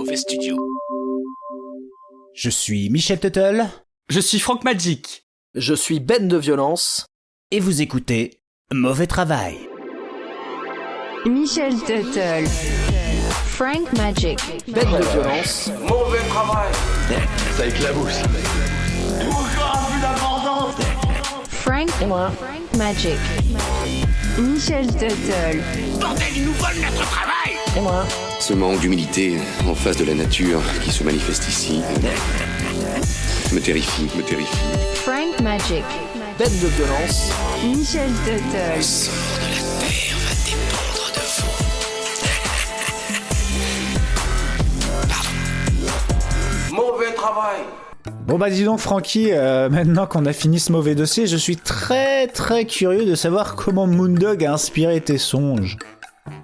Mauvais Studio. Je suis Michel Tuttle. Je suis Frank Magic. Je suis Ben de Violence. Et vous écoutez Mauvais Travail. Michel Tuttle. Frank Magic. Ben de Violence. Mauvais travail. Ça éclabousse. Encore plus d'abondance. Frank Magic. Michel Tuttle. Bordel, ils nous volent notre travail. Et moi. Ce manque d'humilité en face de la nature qui se manifeste ici me terrifie. Frank Magic. Ben de Violence. Michel Tuttle. Le sang de la terre va dépendre de vous. Mauvais travail. Bon bah dis donc Francky, maintenant qu'on a fini ce mauvais dossier, je suis très curieux de savoir comment Moondog a inspiré tes songes.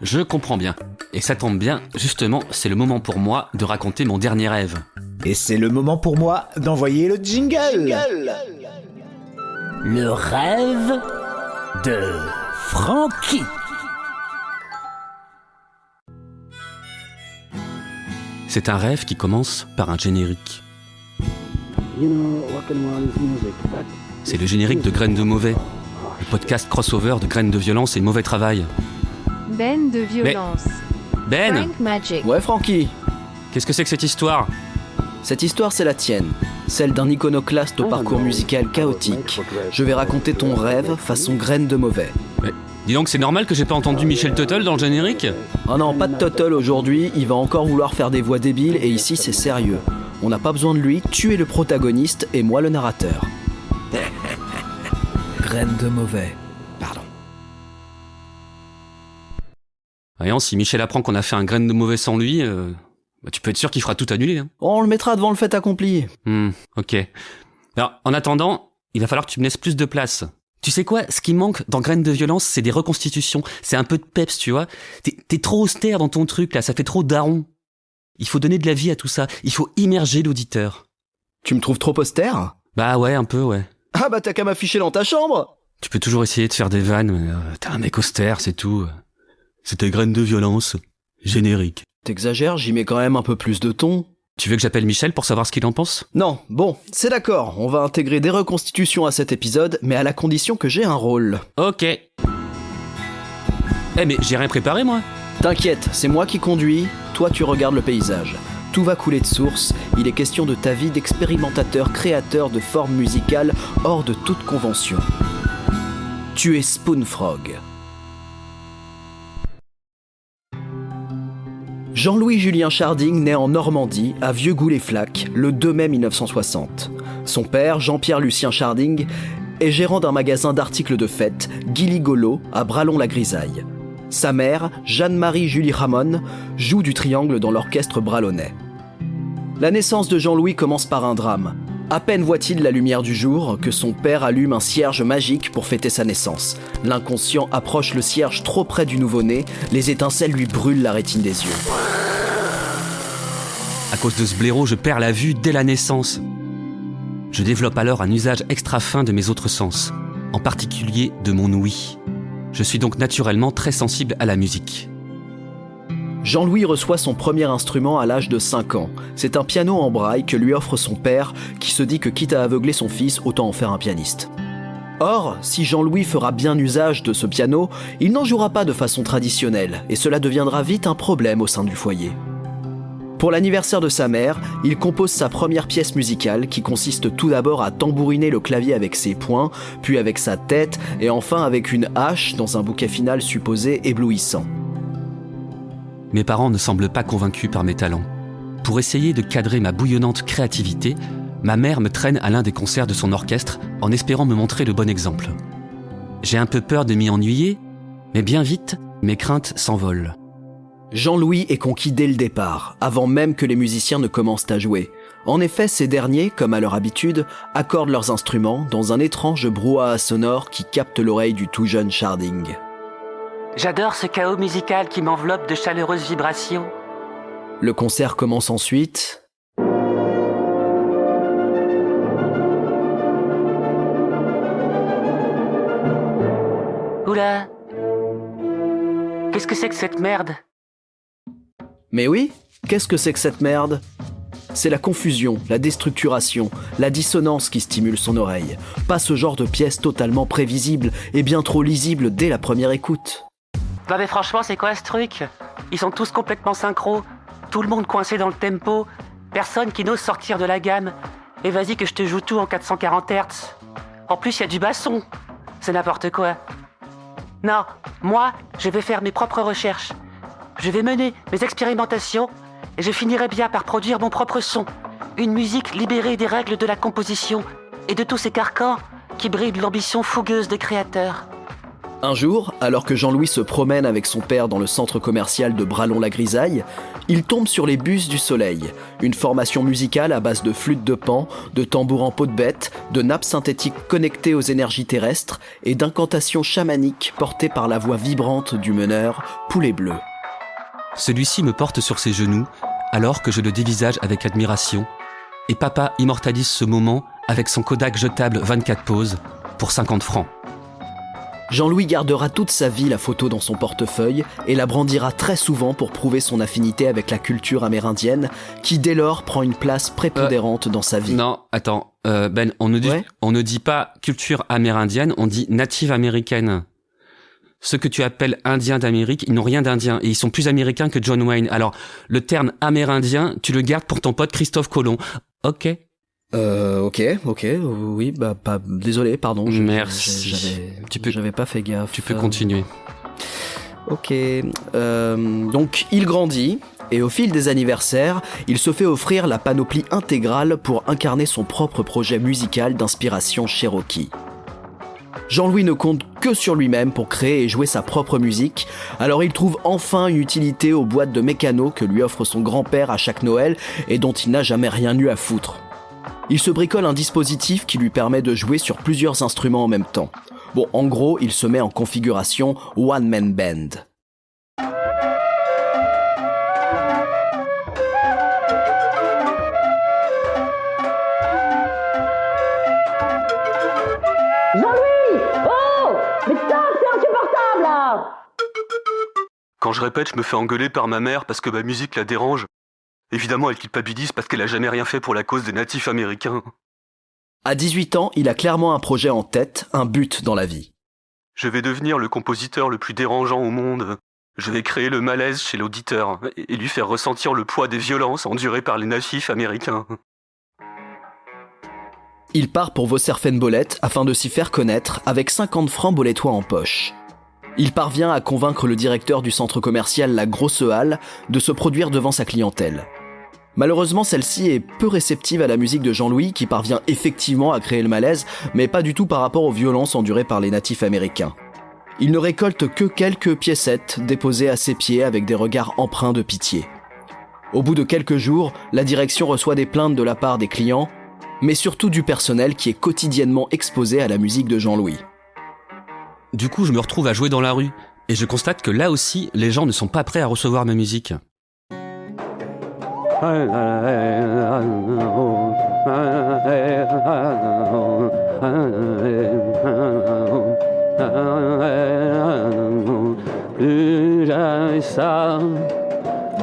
Je comprends bien. Et ça tombe bien, justement, c'est le moment pour moi de raconter mon dernier rêve. Et c'est le moment pour moi d'envoyer le jingle. Le rêve de Francky. C'est un rêve qui commence par un générique. C'est le générique de Graines de Mauvais, le podcast crossover de Graines de Violence et Mauvais Travail. Ben de Violence. Ben, Frank Magic. Ouais, Francky. qu'est-ce que c'est que cette histoire? Cette histoire, c'est la tienne. Celle d'un iconoclaste au parcours musical chaotique. Je vais raconter ton rêve façon Graines de Mauvais. Mais, dis donc, c'est normal que j'ai pas entendu Michel Tuttle dans le générique? Oh non, pas de Tuttle aujourd'hui, il va encore vouloir faire des voix débiles et ici c'est sérieux. On n'a pas besoin de lui, tu es le protagoniste et moi le narrateur. Graines de Mauvais. Pardon. Voyons, si Michel apprend qu'on a fait un Graine de Mauvais sans lui, tu peux être sûr qu'il fera tout annuler. Hein. On le mettra devant le fait accompli. Ok. Alors, en attendant, il va falloir que tu me laisses plus de place. Tu sais quoi, ce qui manque dans Graines de Violence, c'est des reconstitutions. C'est un peu de peps, tu vois. T'es trop austère dans ton truc, là, ça fait trop daron. Il faut donner de la vie à tout ça. Il faut immerger l'auditeur. Tu me trouves trop austère ? Bah ouais, un peu, ouais. Ah bah t'as qu'à m'afficher dans ta chambre. Tu peux toujours essayer de faire des vannes, mais t'es un mec austère, c'est tout. C'était Graines de Violence. Générique. T'exagères, j'y mets quand même un peu plus de ton. Tu veux que j'appelle Michel pour savoir ce qu'il en pense? Non, bon, c'est d'accord, on va intégrer des reconstitutions à cet épisode, mais à la condition que j'ai un rôle. Ok. Mais j'ai rien préparé, moi. T'inquiète, c'est moi qui conduis, toi tu regardes le paysage. Tout va couler de source, il est question de ta vie d'expérimentateur créateur de formes musicales hors de toute convention. Tu es Spoonfrog. Jean-Louis Julien Charding naît en Normandie, à Vieux-Goules-les-Flaques, le 2 mai 1960. Son père, Jean-Pierre Lucien Charding, est gérant d'un magasin d'articles de fête, Guiligolo, à Bralon-la-Grisaille. Sa mère, Jeanne-Marie Julie Ramon, joue du triangle dans l'orchestre bralonnais. La naissance de Jean-Louis commence par un drame. À peine voit-il la lumière du jour que son père allume un cierge magique pour fêter sa naissance. L'inconscient approche le cierge trop près du nouveau-né, les étincelles lui brûlent la rétine des yeux. À cause de ce blaireau, je perds la vue dès la naissance. Je développe alors un usage extra fin de mes autres sens, en particulier de mon ouïe. Je suis donc naturellement très sensible à la musique. Jean-Louis reçoit son premier instrument à l'âge de 5 ans. C'est un piano en braille que lui offre son père, qui se dit que quitte à aveugler son fils, autant en faire un pianiste. Or, si Jean-Louis fera bien usage de ce piano, il n'en jouera pas de façon traditionnelle, et cela deviendra vite un problème au sein du foyer. Pour l'anniversaire de sa mère, il compose sa première pièce musicale qui consiste tout d'abord à tambouriner le clavier avec ses poings, puis avec sa tête, et enfin avec une hache dans un bouquet final supposé éblouissant. Mes parents ne semblent pas convaincus par mes talents. Pour essayer de cadrer ma bouillonnante créativité, ma mère me traîne à l'un des concerts de son orchestre en espérant me montrer le bon exemple. J'ai un peu peur de m'y ennuyer, mais bien vite, mes craintes s'envolent. Jean-Louis est conquis dès le départ, avant même que les musiciens ne commencent à jouer. En effet, ces derniers, comme à leur habitude, accordent leurs instruments dans un étrange brouhaha sonore qui capte l'oreille du tout jeune Charding. J'adore ce chaos musical qui m'enveloppe de chaleureuses vibrations. Le concert commence ensuite. Oula! Qu'est-ce que c'est que cette merde? Mais oui, Qu'est-ce que c'est que cette merde ? C'est la confusion, la déstructuration, la dissonance qui stimule son oreille. Pas ce genre de pièce totalement prévisible et bien trop lisible dès la première écoute. Non mais franchement, c'est quoi ce truc ? Ils sont tous complètement synchro, tout le monde coincé dans le tempo, personne qui n'ose sortir de la gamme. Et vas-y que je te joue tout en 440 Hz. En plus, il y a du basson. C'est n'importe quoi. Non, moi, je vais faire mes propres recherches. Je vais mener mes expérimentations et je finirai bien par produire mon propre son. Une musique libérée des règles de la composition et de tous ces carcans qui brident l'ambition fougueuse des créateurs. Un jour, alors que Jean-Louis se promène avec son père dans le centre commercial de Bralon-la-Grisaille, il tombe sur les Bus du Soleil, une formation musicale à base de flûtes de pan, de tambours en peau de bête, de nappes synthétiques connectées aux énergies terrestres et d'incantations chamaniques portées par la voix vibrante du meneur Poulet Bleu. Celui-ci me porte sur ses genoux, alors que je le dévisage avec admiration, et papa immortalise ce moment avec son Kodak jetable 24 poses pour 50 francs. Jean-Louis gardera toute sa vie la photo dans son portefeuille et la brandira très souvent pour prouver son affinité avec la culture amérindienne, qui dès lors prend une place prépondérante dans sa vie. Non, attends, Ben, on ne dit pas culture amérindienne, on dit native américaine. Ceux que tu appelles indiens d'Amérique, ils n'ont rien d'indien et ils sont plus américains que John Wayne. Alors, le terme amérindien, tu le gardes pour ton pote Christophe Colomb. Ok. Ok, oui, désolé, pardon. Merci. J'avais pas fait gaffe. Tu peux continuer. Ok, donc il grandit, et au fil des anniversaires, il se fait offrir la panoplie intégrale pour incarner son propre projet musical d'inspiration Cherokee. Jean-Louis ne compte que sur lui-même pour créer et jouer sa propre musique, alors il trouve enfin une utilité aux boîtes de mécano que lui offre son grand-père à chaque Noël et dont il n'a jamais rien eu à foutre. Il se bricole un dispositif qui lui permet de jouer sur plusieurs instruments en même temps. Bon, en gros, il se met en configuration one-man band. Quand je répète, je me fais engueuler par ma mère parce que ma musique la dérange. Évidemment, elle culpabilise parce qu'elle a jamais rien fait pour la cause des natifs américains. À 18 ans, il a clairement un projet en tête, un but dans la vie. Je vais devenir le compositeur le plus dérangeant au monde. Je vais créer le malaise chez l'auditeur et lui faire ressentir le poids des violences endurées par les natifs américains. Il part pour Vosserfenbollet afin de s'y faire connaître avec 50 francs bolétois en poche. Il parvient à convaincre le directeur du centre commercial La Grosse Halle de se produire devant sa clientèle. Malheureusement, celle-ci est peu réceptive à la musique de Jean-Louis qui parvient effectivement à créer le malaise, mais pas du tout par rapport aux violences endurées par les natifs américains. Il ne récolte que quelques piécettes déposées à ses pieds avec des regards empreints de pitié. Au bout de quelques jours, la direction reçoit des plaintes de la part des clients, mais surtout du personnel qui est quotidiennement exposé à la musique de Jean-Louis. Du coup, je me retrouve à jouer dans la rue, et je constate que là aussi, les gens ne sont pas prêts à recevoir ma musique. Plus jamais ça,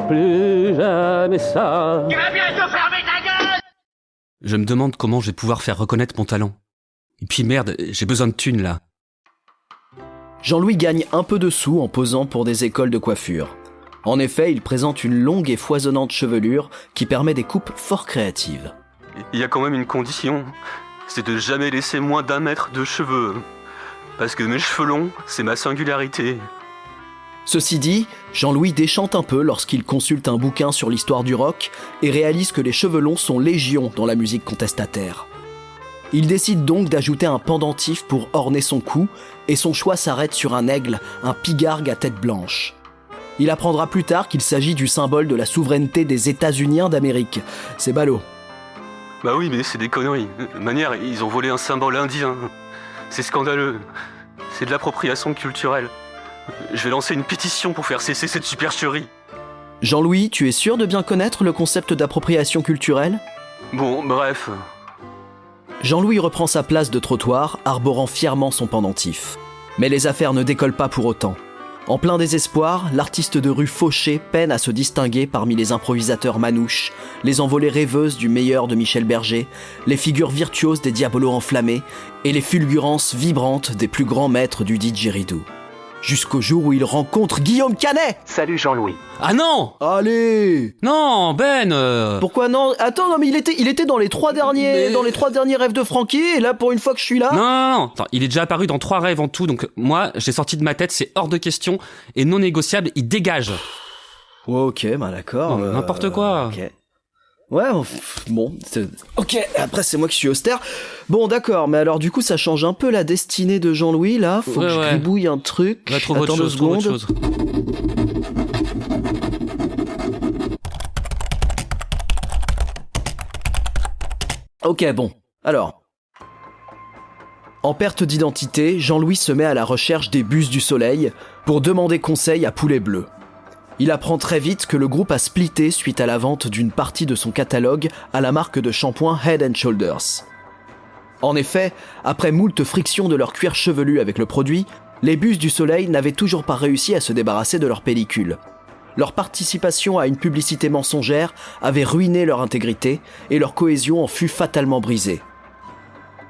plus jamais ça. Tu vas bientôt fermer ta gueule! Je me demande comment je vais pouvoir faire reconnaître mon talent. Et puis merde, j'ai besoin de thunes là. Jean-Louis gagne un peu de sous en posant pour des écoles de coiffure. En effet, il présente une longue et foisonnante chevelure qui permet des coupes fort créatives. Il y a quand même une condition, c'est de jamais laisser moins d'1 mètre de cheveux. Parce que mes cheveux longs, c'est ma singularité. Ceci dit, Jean-Louis déchante un peu lorsqu'il consulte un bouquin sur l'histoire du rock et réalise que les cheveux longs sont légion dans la musique contestataire. Il décide donc d'ajouter un pendentif pour orner son cou, et son choix s'arrête sur un aigle, un pigargue à tête blanche. Il apprendra plus tard qu'il s'agit du symbole de la souveraineté des États-Unis d'Amérique. C'est ballot. Bah oui, mais c'est des conneries. De manière, ils ont volé un symbole indien. C'est scandaleux. C'est de l'appropriation culturelle. Je vais lancer une pétition pour faire cesser cette supercherie. Jean-Louis, tu es sûr de bien connaître le concept d'appropriation culturelle ? Bon, bref. Jean-Louis reprend sa place de trottoir, arborant fièrement son pendentif. Mais les affaires ne décollent pas pour autant. En plein désespoir, l'artiste de rue Fauché peine à se distinguer parmi les improvisateurs manouches, les envolées rêveuses du meilleur de Michel Berger, les figures virtuoses des diabolos enflammés et les fulgurances vibrantes des plus grands maîtres du didgeridoo. Jusqu'au jour où il rencontre Guillaume Canet. Salut Jean-Louis. Ah non! Allez! Non, Ben Pourquoi non? Attends, non mais il était dans les trois derniers rêves de Francky, et là pour une fois que je suis là... Non. Attends, il est déjà apparu dans 3 rêves en tout, donc moi, j'ai sorti de ma tête, c'est hors de question, et non négociable, il dégage. Ouais, ok, bah d'accord. Non, n'importe quoi. Ok. Ouais, bon, ok, après c'est moi qui suis austère. Bon, d'accord, mais alors du coup ça change un peu la destinée de Jean-Louis, là. Faut que je gribouille un truc. Va trouver Attends autre 2 chose, trouve autre secondes. chose. Ok, bon, alors... En perte d'identité, Jean-Louis se met à la recherche des bus du soleil pour demander conseil à Poulet Bleu. Il apprend très vite que le groupe a splitté suite à la vente d'une partie de son catalogue à la marque de shampoing Head & Shoulders. En effet, après moult frictions de leur cuir chevelu avec le produit, les Bus du Soleil n'avaient toujours pas réussi à se débarrasser de leur pellicule. Leur participation à une publicité mensongère avait ruiné leur intégrité et leur cohésion en fut fatalement brisée.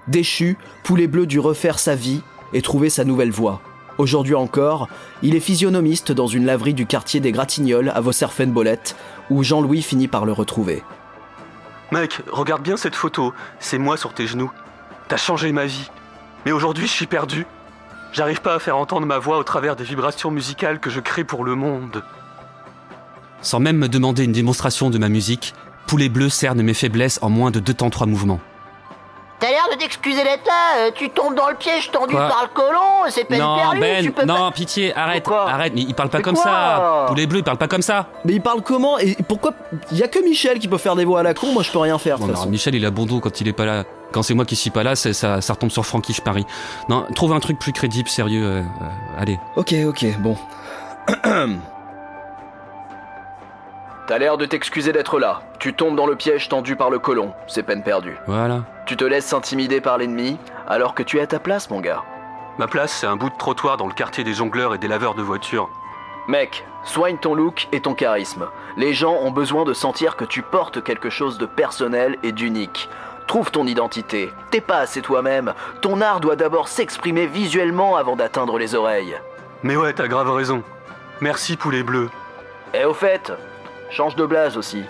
Déchu, Poulet Bleu dut refaire sa vie et trouver sa nouvelle voie. Aujourd'hui encore, il est physionomiste dans une laverie du quartier des Gratignolles à Vosserfenbollet, où Jean-Louis finit par le retrouver. Mec, regarde bien cette photo, c'est moi sur tes genoux. T'as changé ma vie. Mais aujourd'hui, je suis perdu. J'arrive pas à faire entendre ma voix au travers des vibrations musicales que je crée pour le monde. Sans même me demander une démonstration de ma musique, Poulet Bleu cerne mes faiblesses en moins de 2 temps 3 mouvements. T'as l'air de t'excuser d'être là, tu tombes dans le piège tendu Quoi? par le colon, c'est peine Non, perdue, Ben, tu peux non, pas... pitié, arrête, Pourquoi? arrête, mais il parle pas Mais comme quoi? ça. Poulet Bleu, il parle pas comme ça. Mais il parle comment? Et pourquoi? Y a que Michel qui peut faire des voix à la con, moi je peux rien faire de Non, toute non, façon. Michel, il a bon dos quand il est pas là. Quand c'est moi qui suis pas là, ça retombe sur Francky, je parie. Non, trouve un truc plus crédible, sérieux, allez. Ok, bon. T'as l'air de t'excuser d'être là. Tu tombes dans le piège tendu par le colon, c'est peine perdue. Voilà. Tu te laisses intimider par l'ennemi, alors que tu es à ta place, mon gars. Ma place, c'est un bout de trottoir dans le quartier des jongleurs et des laveurs de voitures. Mec, soigne ton look et ton charisme. Les gens ont besoin de sentir que tu portes quelque chose de personnel et d'unique. Trouve ton identité. T'es pas assez toi-même. Ton art doit d'abord s'exprimer visuellement avant d'atteindre les oreilles. Mais ouais, t'as grave raison. Merci, Poulet Bleu. Et au fait, change de blase aussi.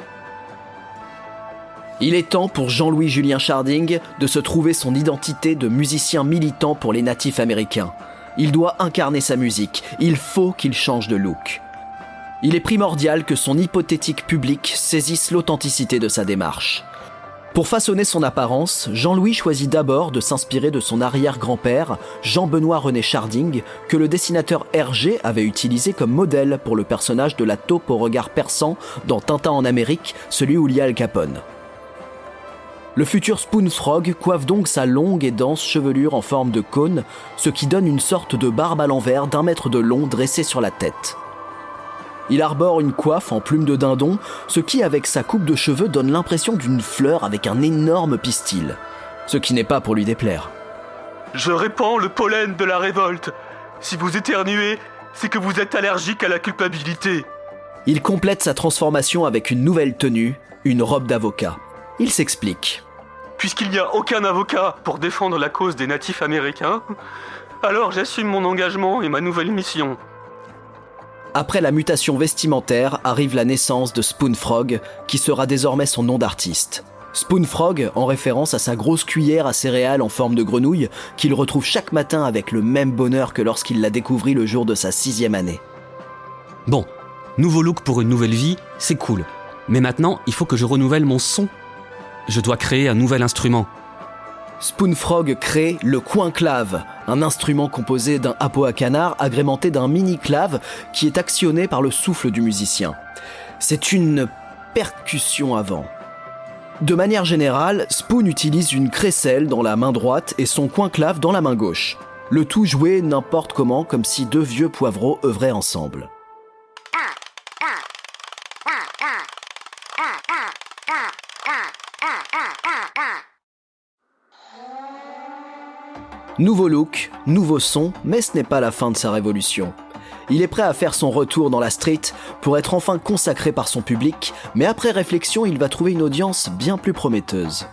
Il est temps pour Jean-Louis Julien Charding de se trouver son identité de musicien militant pour les natifs américains. Il doit incarner sa musique, il faut qu'il change de look. Il est primordial que son hypothétique public saisisse l'authenticité de sa démarche. Pour façonner son apparence, Jean-Louis choisit d'abord de s'inspirer de son arrière-grand-père, Jean-Benoît-René Charding, que le dessinateur Hergé avait utilisé comme modèle pour le personnage de la taupe au regard perçant dans Tintin en Amérique, celui où il y a Al Capone. Le futur Spoon Frog coiffe donc sa longue et dense chevelure en forme de cône, ce qui donne une sorte de barbe à l'envers d'1 mètre de long dressée sur la tête. Il arbore une coiffe en plume de dindon, ce qui, avec sa coupe de cheveux, donne l'impression d'une fleur avec un énorme pistil. Ce qui n'est pas pour lui déplaire. Je répands le pollen de la révolte. Si vous éternuez, c'est que vous êtes allergique à la culpabilité. Il complète sa transformation avec une nouvelle tenue, une robe d'avocat. Il s'explique. Puisqu'il n'y a aucun avocat pour défendre la cause des natifs américains, alors j'assume mon engagement et ma nouvelle mission. Après la mutation vestimentaire arrive la naissance de Spoon Frog, qui sera désormais son nom d'artiste. Spoon Frog, en référence à sa grosse cuillère à céréales en forme de grenouille, qu'il retrouve chaque matin avec le même bonheur que lorsqu'il la découvrit le jour de sa 6e année. Bon, nouveau look pour une nouvelle vie, c'est cool. Mais maintenant, il faut que je renouvelle mon son. Je dois créer un nouvel instrument. Spoon Frog crée le coin-clave, un instrument composé d'un hapeau à canard agrémenté d'un mini-clave qui est actionné par le souffle du musicien. C'est une percussion à vent. De manière générale, Spoon utilise une crécelle dans la main droite et son coin-clave dans la main gauche. Le tout joué n'importe comment, comme si 2 vieux poivreaux œuvraient ensemble. Nouveau look, nouveau son, mais ce n'est pas la fin de sa révolution. Il est prêt à faire son retour dans la street pour être enfin consacré par son public, mais après réflexion, il va trouver une audience bien plus prometteuse.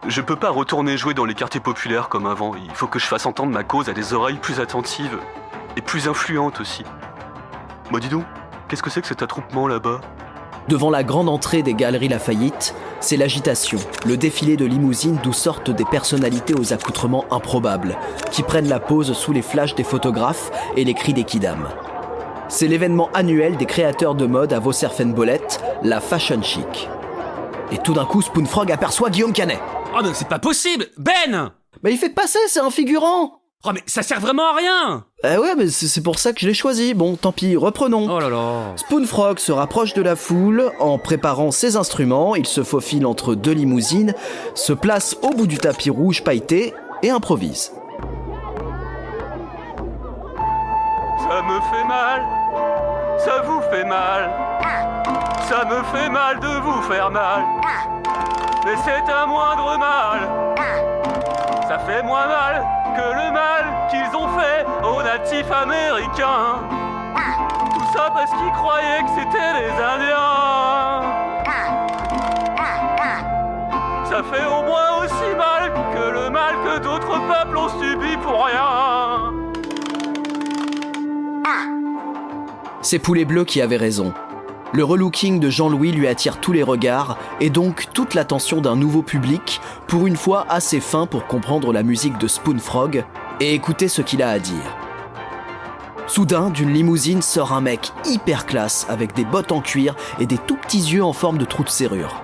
Je peux pas retourner jouer dans les quartiers populaires comme avant. Il faut que je fasse entendre ma cause à des oreilles plus attentives et plus influentes aussi. Bah dis donc, qu'est-ce que c'est que cet attroupement là-bas ? Devant la grande entrée des Galeries Lafayette, c'est l'agitation, le défilé de limousines d'où sortent des personnalités aux accoutrements improbables, qui prennent la pose sous les flashs des photographes et les cris des kidams. C'est l'événement annuel des créateurs de mode à Vaux-Serfenbollet, la Fashion Chic. Et tout d'un coup, Spoonfrog aperçoit Guillaume Canet. Oh non, c'est pas possible! Ben! Mais il fait que passer, c'est un figurant! Oh mais ça sert vraiment à rien! Ouais, mais c'est pour ça que je l'ai choisi. Bon, tant pis, reprenons. Oh là là. Spoonfrog se rapproche de la foule. En préparant ses instruments, il se faufile entre deux limousines, se place au bout du tapis rouge pailleté et improvise. Ça me fait mal, ça vous fait mal, ça me fait mal de vous faire mal, mais c'est un moindre mal, ça fait moins mal que le mal qu'ils ont fait aux natifs américains. Tout ça parce qu'ils croyaient que c'était les Indiens. Ça fait au moins aussi mal que le mal que d'autres peuples ont subi pour rien. C'est Poulet Bleu qui avait raison. Le relooking de Jean-Louis lui attire tous les regards et donc toute l'attention d'un nouveau public, pour une fois assez fin pour comprendre la musique de Spoonfrog et écouter ce qu'il a à dire. Soudain, d'une limousine sort un mec hyper classe avec des bottes en cuir et des tout petits yeux en forme de trous de serrure.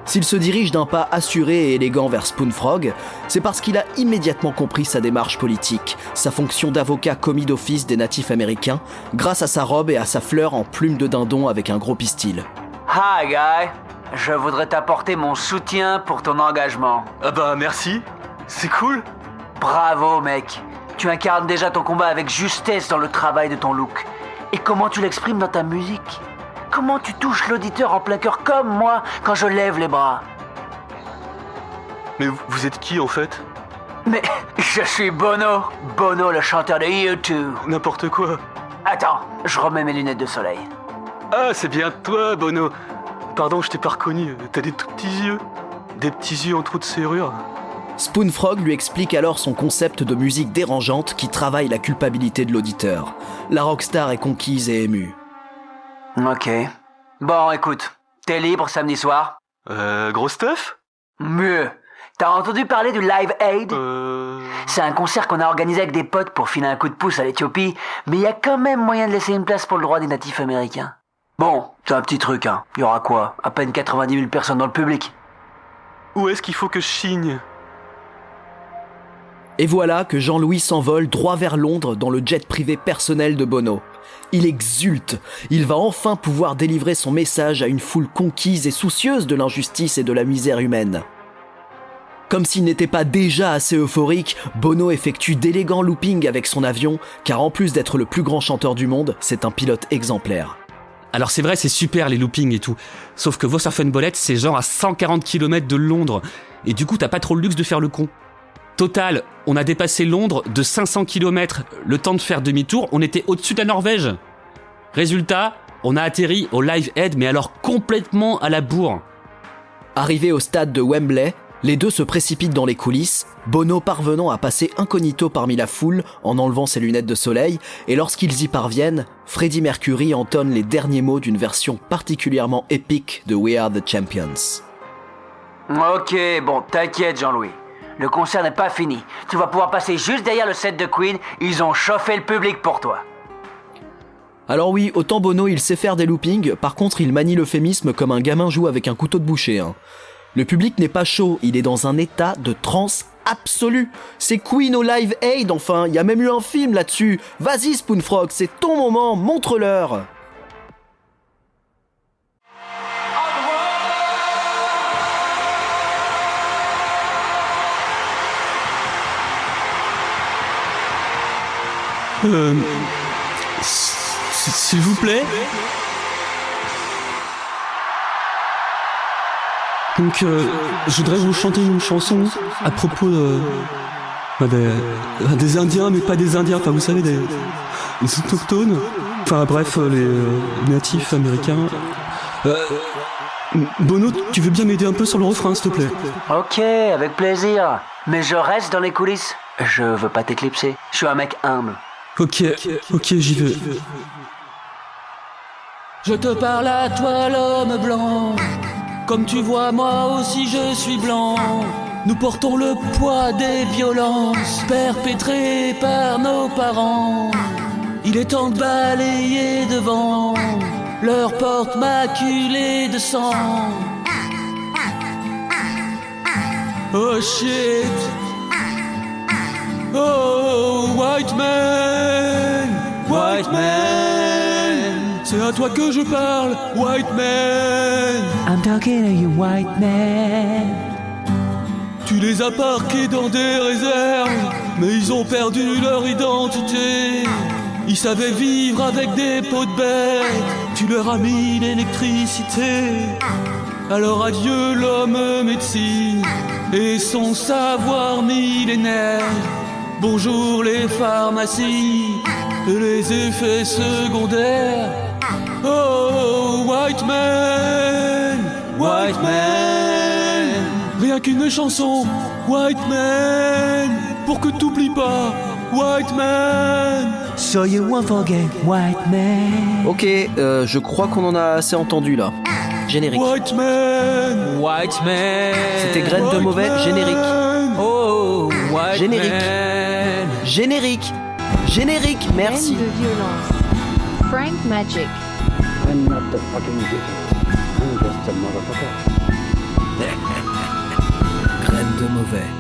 S'il se dirige d'un pas assuré et élégant vers Spoonfrog, c'est parce qu'il a immédiatement compris sa démarche politique, sa fonction d'avocat commis d'office des natifs américains, grâce à sa robe et à sa fleur en plume de dindon avec un gros pistil. Hi guy, je voudrais t'apporter mon soutien pour ton engagement. Ah bah merci, c'est cool. Bravo mec, tu incarnes déjà ton combat avec justesse dans le travail de ton look. Et comment tu l'exprimes dans ta musique ? Comment tu touches l'auditeur en plein cœur comme moi quand je lève les bras ? Mais vous êtes qui en fait ? Mais je suis Bono, Bono le chanteur de U2. N'importe quoi. Attends, je remets mes lunettes de soleil. Ah, c'est bien toi, Bono. Pardon, je t'ai pas reconnu. T'as des tout petits yeux. Des petits yeux en trous de serrure. Spoonfrog lui explique alors son concept de musique dérangeante qui travaille la culpabilité de l'auditeur. La rockstar est conquise et émue. Ok. Bon, écoute, t'es libre samedi soir ? Gros stuff ? Mieux. T'as entendu parler du Live Aid ? C'est un concert qu'on a organisé avec des potes pour filer un coup de pouce à l'Éthiopie, mais il y a quand même moyen de laisser une place pour le droit des natifs américains. Bon, c'est un petit truc, hein. Il y aura quoi ? À peine 90 000 personnes dans le public. Où est-ce qu'il faut que je signe ? Et voilà que Jean-Louis s'envole droit vers Londres dans le jet privé personnel de Bono. Il exulte, il va enfin pouvoir délivrer son message à une foule conquise et soucieuse de l'injustice et de la misère humaine. Comme s'il n'était pas déjà assez euphorique, Bono effectue d'élégants loopings avec son avion, car en plus d'être le plus grand chanteur du monde, c'est un pilote exemplaire. Alors c'est vrai, c'est super les loopings et tout. Sauf que Vaux-Serfenbollet, c'est genre à 140 km de Londres. Et du coup, t'as pas trop le luxe de faire le con. Total, on a dépassé Londres de 500 km. Le temps de faire demi-tour, on était au-dessus de la Norvège. Résultat, on a atterri au Live Aid, mais alors complètement à la bourre. Arrivé au stade de Wembley, les deux se précipitent dans les coulisses, Bono parvenant à passer incognito parmi la foule en enlevant ses lunettes de soleil, et lorsqu'ils y parviennent, Freddie Mercury entonne les derniers mots d'une version particulièrement épique de We Are the Champions. Ok, bon, t'inquiète Jean-Louis. Le concert n'est pas fini. Tu vas pouvoir passer juste derrière le set de Queen. Ils ont chauffé le public pour toi. Alors oui, autant Bono il sait faire des loopings, par contre il manie l'euphémisme comme un gamin joue avec un couteau de boucher. Le public n'est pas chaud, il est dans un état de transe absolue. C'est Queen au Live Aid enfin, il y a même eu un film là-dessus. Vas-y Spoonfrog, c'est ton moment, montre-leur. S'il vous plaît. Donc, je voudrais vous chanter une chanson à propos des Indiens, mais pas des Indiens, enfin vous savez, autochtones. Enfin bref, les natifs américains. Bono, tu veux bien m'aider un peu sur le refrain, s'il te plaît? Ok, avec plaisir. Mais je reste dans les coulisses. Je veux pas t'éclipser. Je suis un mec humble. Ok, j'y vais. Je te parle à toi, l'homme blanc. Comme tu vois, moi aussi je suis blanc. Nous portons le poids des violences perpétrées par nos parents. Il est temps de balayer devant leurs portes maculées de sang. Oh shit. Oh, white man. White man. C'est à toi que je parle, white man. I'm talking to you, white man. Tu les as parqués dans des réserves, mais ils ont perdu leur identité. Ils savaient vivre avec des peaux de bête, tu leur as mis l'électricité. Alors adieu l'homme médecine et son savoir millénaire. Bonjour les pharmacies et les effets secondaires. Oh, white man, white man. Rien qu'une chanson, white man, pour que t'oublies pas, white man. So you won't forget, white man. Ok, je crois qu'on en a assez entendu là. Générique. White man, white man. C'était Graine de Mauvais, générique. Oh, white générique. man. Générique. Générique, merci. Haine de violence. Frank Magic. I'm not the fucking victim. I'm just a motherfucker. Graine de Mauvais.